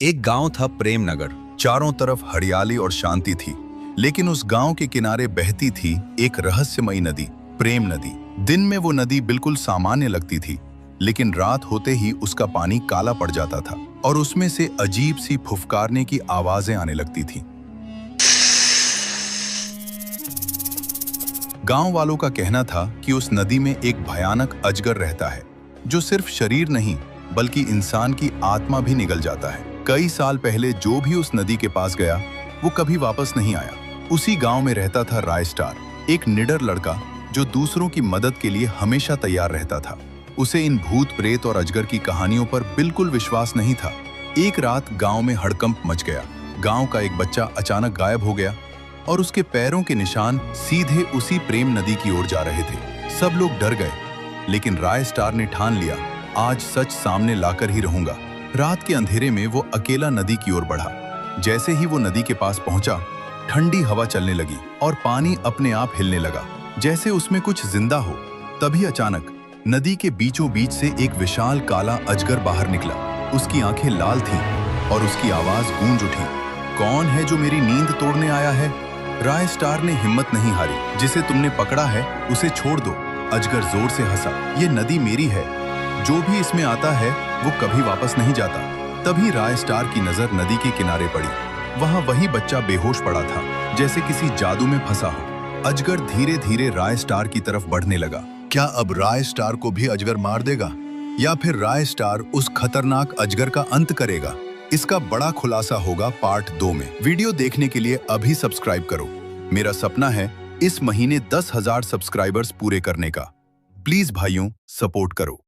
एक गांव था प्रेमनगर। चारों तरफ हरियाली और शांति थी, लेकिन उस गांव के किनारे बहती थी एक रहस्यमयी नदी, प्रेम नदी। दिन में वो नदी बिल्कुल सामान्य लगती थी, लेकिन रात होते ही उसका पानी काला पड़ जाता था और उसमें से अजीब सी फुफकारने की आवाजें आने लगती थीं। गांव वालों का कहना था कि उस नदी में एक भयानक अजगर रहता है, जो सिर्फ शरीर नहीं बल्कि इंसान की आत्मा भी निगल जाता है। कई साल पहले जो भी उस नदी के पास गया, वो कभी वापस नहीं आया। उसी गांव में रहता था राय स्टार, एक निडर लड़का जो दूसरों की मदद के लिए हमेशा तैयार रहता था। उसे इन भूत प्रेत और अजगर की कहानियों पर बिल्कुल विश्वास नहीं था। एक रात गांव में हड़कंप मच गया। गांव का एक बच्चा अचानक गायब हो गया और उसके पैरों के निशान सीधे उसी प्रेम नदी की ओर जा रहे थे। सब लोग डर गए, लेकिन राय स्टार ने ठान लिया, आज सच सामने लाकर ही रहूंगा। रात के अंधेरे में वो अकेला नदी की ओर बढ़ा। जैसे ही वो नदी के पास पहुंचा, ठंडी हवा चलने लगी और पानी अपने आप हिलने लगा, जैसे उसमें कुछ जिंदा हो। तभी अचानक नदी के बीचों बीच से एक विशाल काला अजगर बाहर निकला। उसकी आंखें लाल थीं और उसकी आवाज गूंज उठी, कौन है जो मेरी नींद तोड़ने आया है? राय स्टार ने हिम्मत नहीं हारी, जिसे तुमने पकड़ा है उसे छोड़ दो। अजगर जोर से हंसा, ये नदी मेरी है, जो भी इसमें आता है वो कभी वापस नहीं जाता। तभी राय स्टार की नजर नदी के किनारे पड़ी। वहां वही बच्चा बेहोश पड़ा था, जैसे किसी जादू में फंसा हो। अजगर धीरे धीरे राय स्टार की तरफ बढ़ने लगा। क्या अब राय स्टार को भी अजगर मार देगा, या फिर राय स्टार उस खतरनाक अजगर का अंत करेगा? इसका बड़ा खुलासा होगा पार्ट 2 में। वीडियो देखने के लिए अभी सब्सक्राइब करो। मेरा सपना है इस महीने 10,000 सब्सक्राइबर्स पूरे करने का। प्लीज भाइयों, सपोर्ट करो।